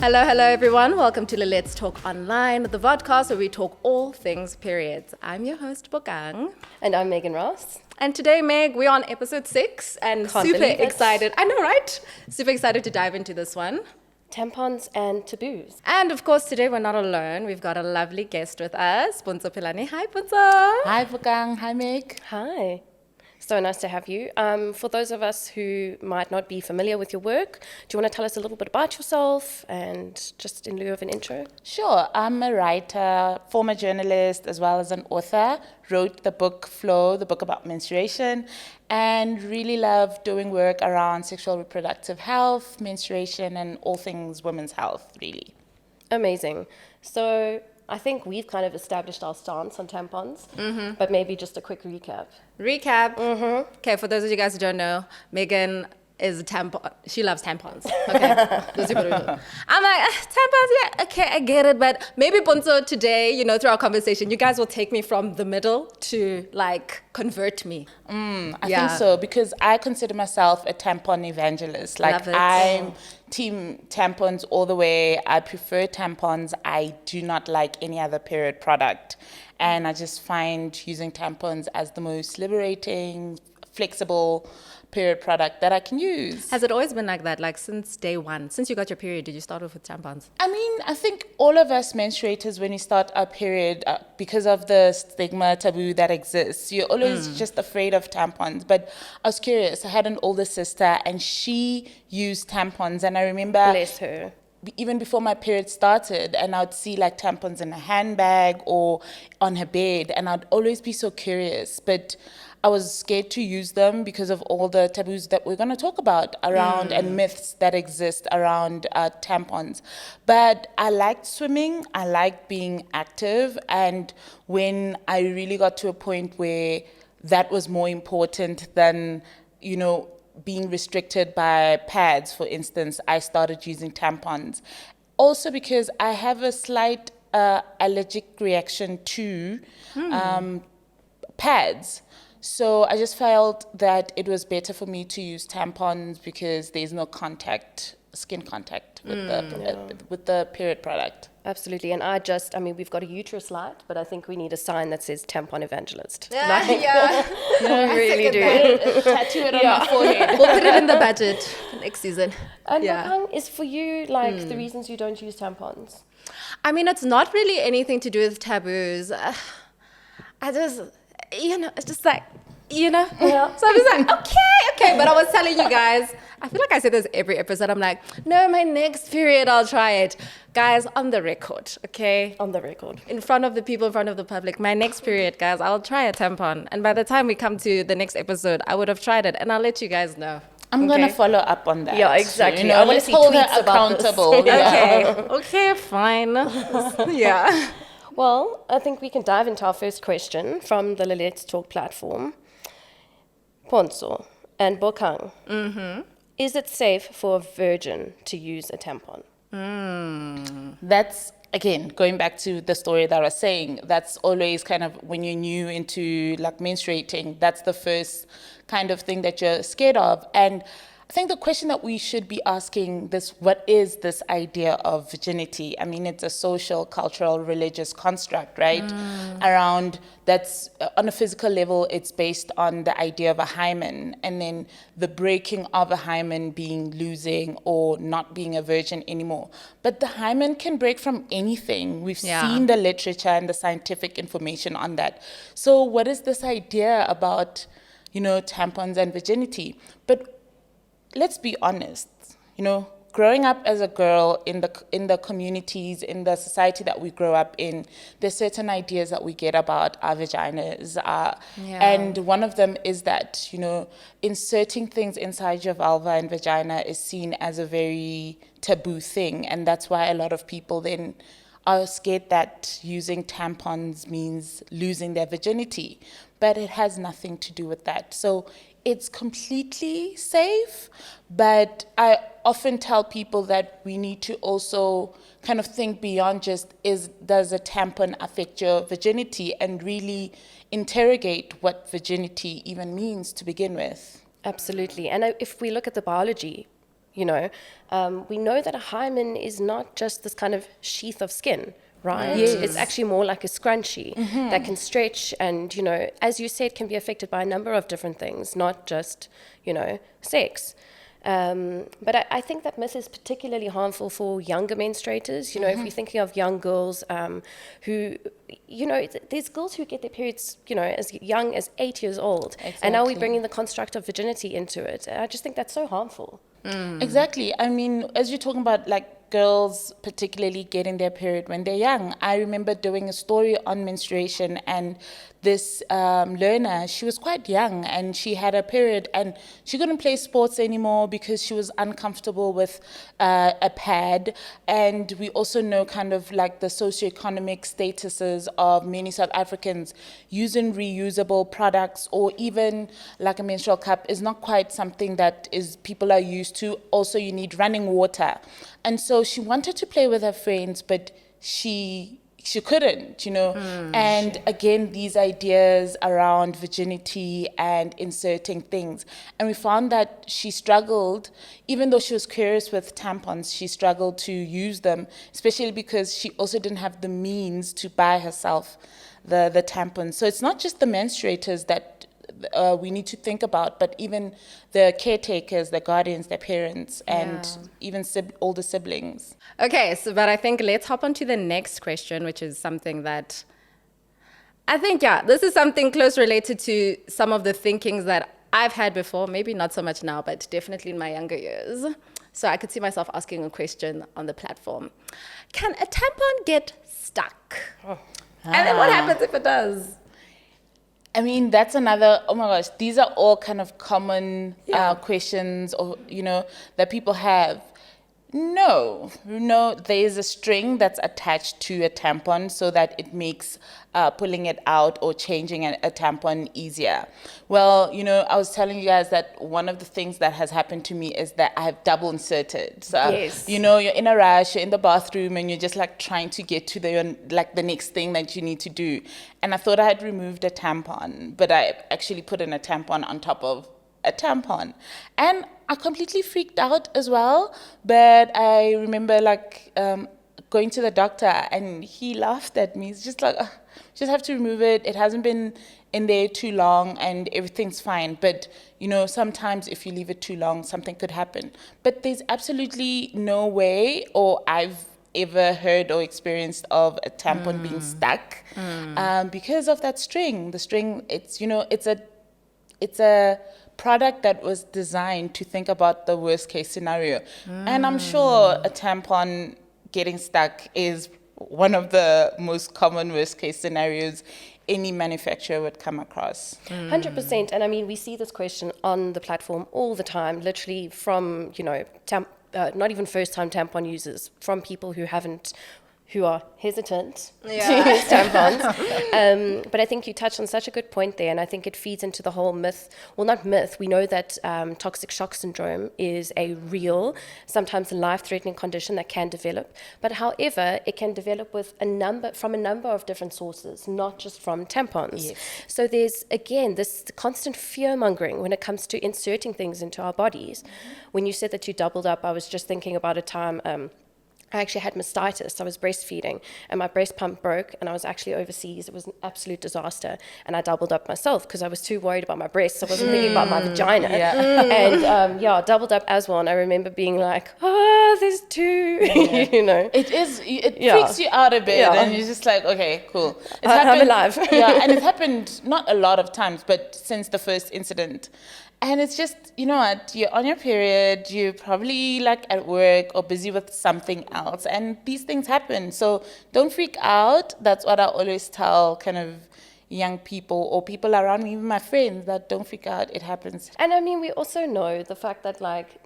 Hello, everyone. Welcome to Lil-Lets Talk Online, the podcast where we talk all things periods. I'm your host, Bokang. And I'm Megan Ross. And today, Meg, we're on episode 6 and super excited. I know, right? Super excited to dive into this one. Tampons and taboos. And of course, today we're not alone. We've got a lovely guest with us, Pontsho Pilane. Hi, Pontsho. Hi, Bokang. Hi, Meg. Hi. So nice to have you. For those of us who might not be familiar with your work, do you want to tell us a little bit about yourself and just in lieu of an intro? Sure. I'm a writer, former journalist, as well as an author. Wrote the book Flow, the book about menstruation, and really love doing work around sexual reproductive health, menstruation, and all things women's health, really. Amazing. So I think we've kind of established our stance on tampons, but maybe just a quick recap. Okay, for those of you guys who don't know, Megan is a tampon. She loves tampons. Okay, those people who don't. I'm like, tampons, yeah, okay, I get it. But maybe, Pontsho, today, through our conversation, you guys will take me from the middle to, convert me. I think so, because I consider myself a tampon evangelist. Love it. I'm team tampons all the way. I prefer tampons. I do not like any other period product. And I just find using tampons as the most liberating, flexible period product that I can use. Has it always been like that? Like since day one? Since you got your period, did you start off with tampons? I think all of us menstruators, when we start our period, because of the stigma taboo that exists, you're always just afraid of tampons. But I was curious. I had an older sister and she used tampons. And I remember... Bless her. Even before my period started, and I'd see tampons in a handbag or on her bed, and I'd always be so curious, but I was scared to use them because of all the taboos that we're going to talk about around and myths that exist around tampons. But I liked swimming, I liked being active, and when I really got to a point where that was more important than, being restricted by pads, for instance, I started using tampons. Also because I have a slight allergic reaction to pads. So I just felt that it was better for me to use tampons because there's no skin contact with the period product. Absolutely. And we've got a uterus light, but I think we need a sign that says tampon evangelist. Yeah. We really do. Tattoo it on my forehead. We'll put it in the budget next season. And Bokang, is for you the reasons you don't use tampons? It's not really anything to do with taboos. I just, it's just like, Yeah. So I was like, okay. But I was telling you guys, I feel like I say this every episode. I'm like, no, my next period, I'll try it. Guys, on the record, okay? On the record. In front of the people, in front of the public, my next period, guys, I'll try a tampon. And by the time we come to the next episode, I would have tried it. And I'll let you guys know. I'm going to follow up on that. Yeah, exactly. I want to see hold tweets her accountable. Okay, fine. Yeah. Well, I think we can dive into our first question from the Lil-Lets Talk platform. Pontsho and Bokang. Is it safe for a virgin to use a tampon? That's, again, going back to the story that I was saying, that's always kind of when you're new into menstruating, that's the first kind of thing that you're scared of. And I think the question that we should be asking what is this idea of virginity? It's a social, cultural, religious construct, right? Around that's on a physical level, it's based on the idea of a hymen, and then the breaking of a hymen being losing or not being a virgin anymore. But the hymen can break from anything. We've seen the literature and the scientific information on that. So what is this idea about, tampons and virginity? But let's be honest, growing up as a girl in the communities, in the society that we grow up in, there's certain ideas that we get about our vaginas. And one of them is that, inserting things inside your vulva and vagina is seen as a very taboo thing. And that's why a lot of people then are scared that using tampons means losing their virginity. But it has nothing to do with that. So it's completely safe, but I often tell people that we need to also kind of think beyond just does a tampon affect your virginity, and really interrogate what virginity even means to begin with. Absolutely. And if we look at the biology We know that a hymen is not just this kind of sheath of skin, right? Yes. It's actually more like a scrunchie that can stretch and, as you said, can be affected by a number of different things, not just, sex. But I think that myth is particularly harmful for younger menstruators. If you're thinking of young girls who, there's girls who get their periods, as young as 8 years old. Exactly. And now we're bringing the construct of virginity into it. I just think that's so harmful. Exactly. I mean, as you're talking about girls particularly getting their period when they're young, I remember doing a story on menstruation, and this learner, she was quite young and she had a period and she couldn't play sports anymore because she was uncomfortable with a pad. And we also know kind of the socioeconomic statuses of many South Africans using reusable products, or even a menstrual cup is not quite something that people are used to. Also, you need running water. And so she wanted to play with her friends, but she couldn't, and again, these ideas around virginity and inserting things. And we found that she struggled, even though she was curious with tampons, she struggled to use them, especially because she also didn't have the means to buy herself the tampons. So it's not just the menstruators that we need to think about, but even the caretakers, the guardians, their parents, and even older siblings. Okay, but I think let's hop on to the next question, which is something that I think, this is something close related to some of the thinkings that I've had before, maybe not so much now, but definitely in my younger years. So I could see myself asking a question on the platform. Can a tampon get stuck? And then what happens if it does? I mean, that's another, oh my gosh, these are all kind of common questions, or, that people have. No, there is a string that's attached to a tampon so that it makes pulling it out or changing a tampon easier. Well, I was telling you guys that one of the things that has happened to me is that I have double inserted. So, yes. You're in a rush, you're in the bathroom, and you're just trying to get to the next thing that you need to do. And I thought I had removed a tampon, but I actually put in a tampon on top of a tampon. And I completely freaked out as well. But I remember going to the doctor, and he laughed at me. He's just just have to remove it. It hasn't been in there too long and everything's fine. But, sometimes if you leave it too long, something could happen. But there's absolutely no way, or I've ever heard or experienced of a tampon being stuck because of that string. The string, it's a product that was designed to think about the worst case scenario. And I'm sure a tampon getting stuck is one of the most common worst case scenarios any manufacturer would come across. 100%. And I mean, we see this question on the platform all the time, literally from, not even first-time tampon users, from people who are hesitant to use tampons. But I think you touched on such a good point there, and I think it feeds into the whole myth. Well, not myth. We know that toxic shock syndrome is a real, sometimes life-threatening condition that can develop. But however, it can develop from a number of different sources, not just from tampons. Yes. So there's, again, this constant fear-mongering when it comes to inserting things into our bodies. When you said that you doubled up, I was just thinking about a time I actually had mastitis. I was breastfeeding and my breast pump broke, and I was actually overseas. It was an absolute disaster. And I doubled up myself because I was too worried about my breasts. I wasn't thinking about my vagina. And doubled up as well. And I remember being like, there's two, It freaks you out a bit, and you're just like, okay, cool. I'm alive. And it happened not a lot of times, but since the first incident. And it's just, you're on your period, you're probably at work or busy with something else, and these things happen. So don't freak out. That's what I always tell kind of young people or people around me, even my friends, that don't freak out. It happens. And I mean, we also know the fact that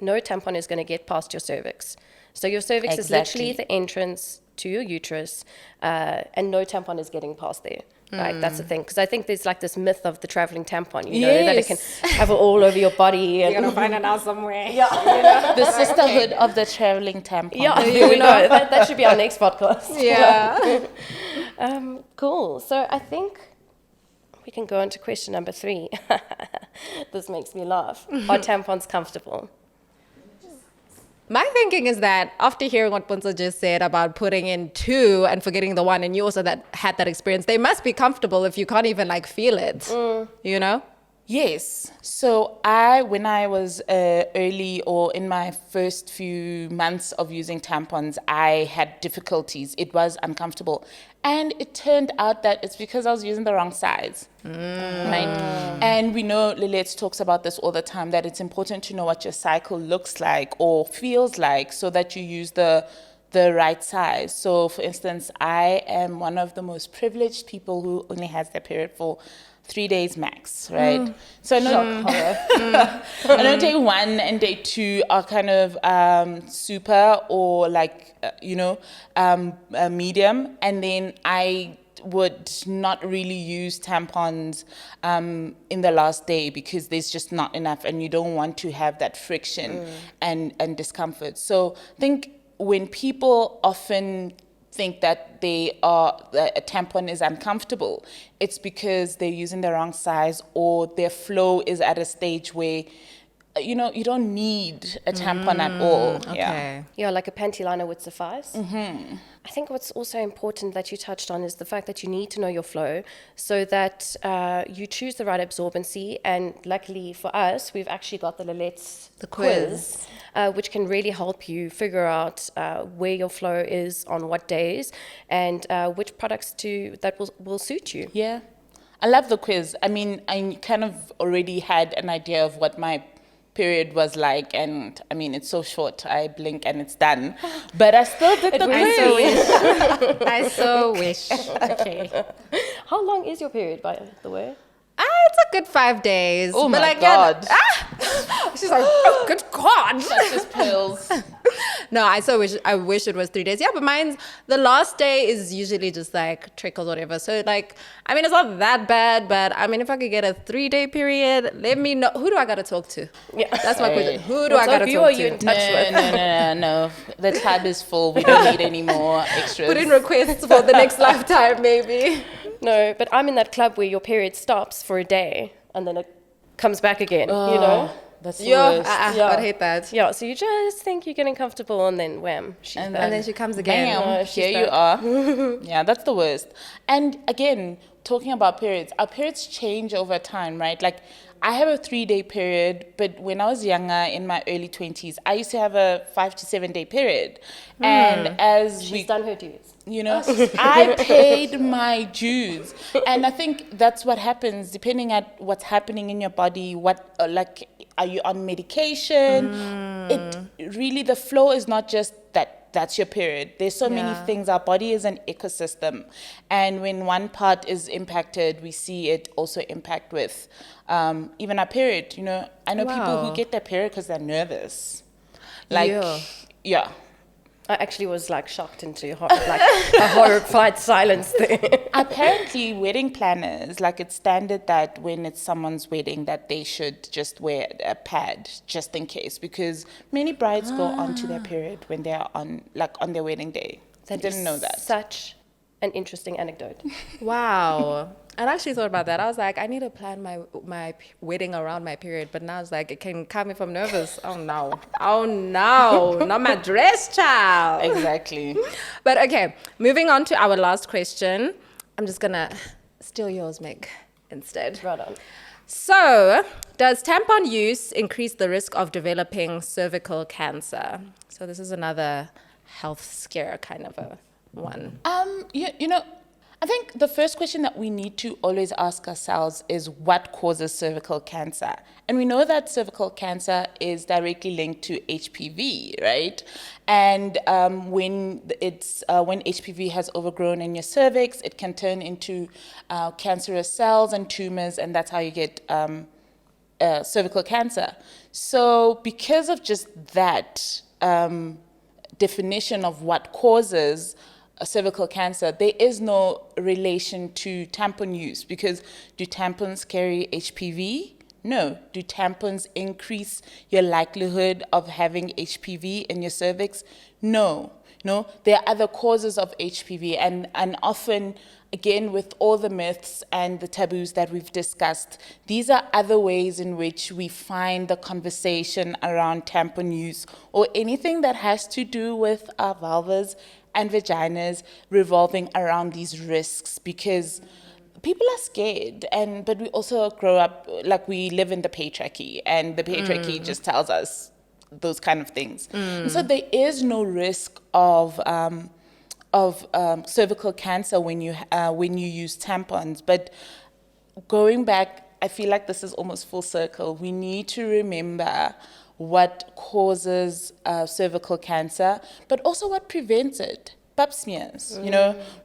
no tampon is going to get past your cervix. So your cervix is literally the entrance to your uterus, and no tampon is getting past there. That's the thing, because I think there's this myth of the traveling tampon, that it can have it all over your body. And you're gonna find it out somewhere. The sisterhood of the traveling tampon. That should be our next podcast. Cool. So I think we can go on to question number 3. This makes me laugh. Are tampons comfortable? My thinking is that after hearing what Pontsho just said about putting in 2 and forgetting the 1, and you also had that experience, they must be comfortable if you can't even like feel it, you know? Yes. So when I was early or in my first few months of using tampons, I had difficulties. It was uncomfortable. And it turned out that it's because I was using the wrong size. Right? And we know Lil-Lets talks about this all the time, that it's important to know what your cycle looks like or feels like so that you use the right size. So for instance, I am one of the most privileged people who only has their period for 3 days max, right? So I know day 1 and day 2 are kind of super or like, medium. And then I would not really use tampons in the last day because there's just not enough and you don't want to have that friction and discomfort. So I think when people often think that a tampon is uncomfortable, it's because they're using the wrong size or their flow is at a stage where you don't need a tampon at all. Okay. Yeah, like a panty liner would suffice. I think what's also important that you touched on is the fact that you need to know your flow so that you choose the right absorbency. And luckily for us, we've actually got the Lil-Lets quiz, which can really help you figure out where your flow is on what days and which products that will suit you. Yeah. I love the quiz. I mean, I kind of already had an idea of what my period was like, and I mean, it's so short. I blink and it's done. But I still did the quiz. I so wish. Okay. How long is your period, by the way? It's a good 5 days. Oh but my God. She's like, oh, good God. That's just pills. No, I wish it was 3 days. Yeah, but the last day is usually just like trickles or whatever. So like, I mean, it's not that bad, but I mean, if I could get a 3-day period, let me know. Who do I got to talk to? Yeah. That's my question. Who do I got to you talk or to? you in touch with? No. The tab is full. We don't need any more extras. Put in requests for the next lifetime, maybe. No, but I'm in that club where your period stops for a day and then it comes back again, you know? That's the Yeah, worst. I'd hate that. Yeah, so you just think you're getting comfortable and then wham, she's back. And then she comes again. Bam, she's here you are. Yeah, that's the worst. And again, talking about periods, our periods change over time, right? Like, I have a 3-day period, but when I was younger, in my early 20s, I used to have a 5 to 7 day period. And as She's done her dues. I paid my dues. And I think that's what happens, depending at what's happening in your body, are you on medication? It really, the flow is not just that's your period. There's so many things. Our body is an ecosystem. And when one part is impacted, we see it also impact with even our period. I know people who get their period because they're nervous. Yeah. I actually was like shocked into a horrified silence there. Apparently, wedding planners, like it's standard that when it's someone's wedding that they should just wear a pad just in case, because many brides go onto their period when they're on their wedding day. I didn't know that. Such an interesting anecdote. Wow. I actually thought about that. I was like, I need to plan my wedding around my period. But now it's like, it can calm me from nervous. Oh, no. Not my dress, child. Exactly. But okay, moving on to our last question. I'm just going to steal yours, Meg, instead. Right on. So, does tampon use increase the risk of developing cervical cancer? So this is another health scare kind of a one. I think the first question that we need to always ask ourselves is what causes cervical cancer? And we know that cervical cancer is directly linked to HPV, right? And when HPV has overgrown in your cervix, it can turn into cancerous cells and tumors, and that's how you get cervical cancer. So because of just that definition of what causes cervical cancer, there is no relation to tampon use, because do tampons carry HPV? No. Do tampons increase your likelihood of having HPV in your cervix? No. There are other causes of HPV, and often again, with all the myths and the taboos that we've discussed, these are other ways in which we find the conversation around tampon use or anything that has to do with our vulvas and vaginas revolving around these risks, because people are scared, but we also grow up, like, we live in the patriarchy, and the patriarchy just tells us those kind of things. And so there is no risk of cervical cancer when you use tampons. But going back, I feel like this is almost full circle. We need to remember what causes cervical cancer, but also what prevents it. Pap smears,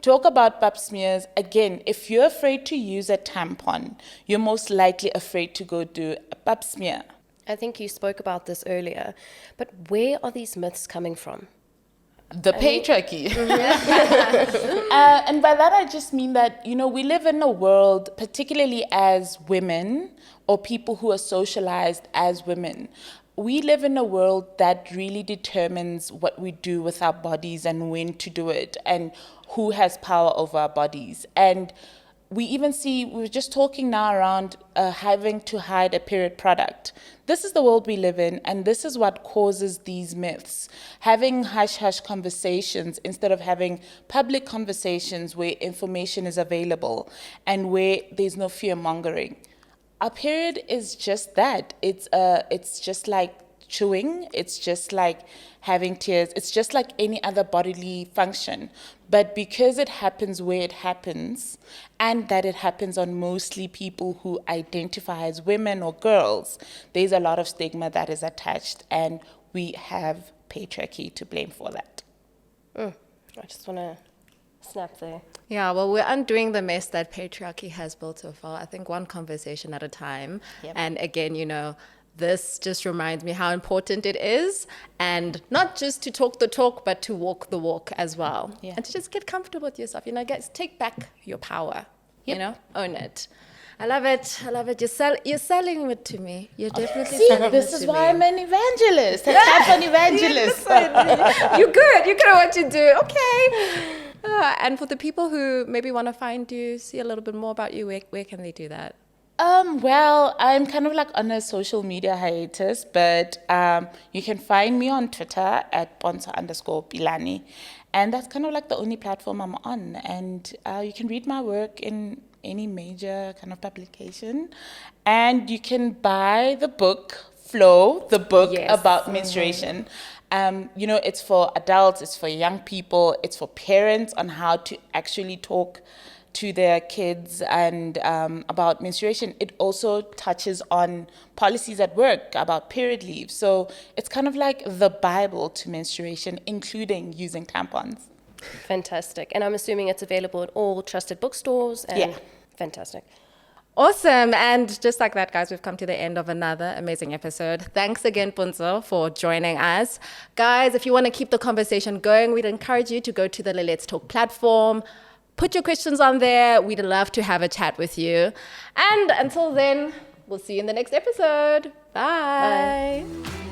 talk about pap smears. Again, if you're afraid to use a tampon, you're most likely afraid to go do a pap smear. I think you spoke about this earlier, but where are these myths coming from? The patriarchy. And by that, I just mean that, we live in a world, particularly as women or people who are socialized as women, we live in a world that really determines what we do with our bodies and when to do it and who has power over our bodies. And we even see, we were just talking now around having to hide a period product. This is the world we live in, and this is what causes these myths. Having hush-hush conversations instead of having public conversations where information is available and where there's no fear-mongering. Our period is just that. It's just like chewing. It's just like having tears. It's just like any other bodily function. But because it happens where it happens, and that it happens on mostly people who identify as women or girls, there's a lot of stigma that is attached, and we have patriarchy to blame for that. I just want to snap there. Yeah, well, we're undoing the mess that patriarchy has built so far. I think one conversation at a time. Yep. And again, this just reminds me how important it is, and not just to talk the talk, but to walk the walk as well. Yeah. And to just get comfortable with yourself. Guys, take back your power. Yep. Own it. I love it. I love it. You're selling it to me. You're definitely See, selling this it is to why me. I'm an evangelist. A tampon evangelist. You're good. You're good at what you do. Okay. And for the people who maybe want to find you, see a little bit more about you, where can they do that? Well, I'm kind of like on a social media hiatus, but you can find me on Twitter at Pontsho_Pilane. And that's kind of like the only platform I'm on. And you can read my work in any major kind of publication. And you can buy the book, Flow, the book Yes. about menstruation. It's for adults, it's for young people, it's for parents on how to actually talk to their kids and about menstruation. It also touches on policies at work about period leave. So it's kind of like the Bible to menstruation, including using tampons. Fantastic. And I'm assuming it's available at all trusted bookstores. And Yeah. Fantastic. Awesome. And just like that, guys, we've come to the end of another amazing episode. Thanks again, Pontsho, for joining us. Guys, if you want to keep the conversation going, we'd encourage you to go to the Lil-Lets Talk platform. Put your questions on there. We'd love to have a chat with you. And until then, we'll see you in the next episode. Bye. Bye.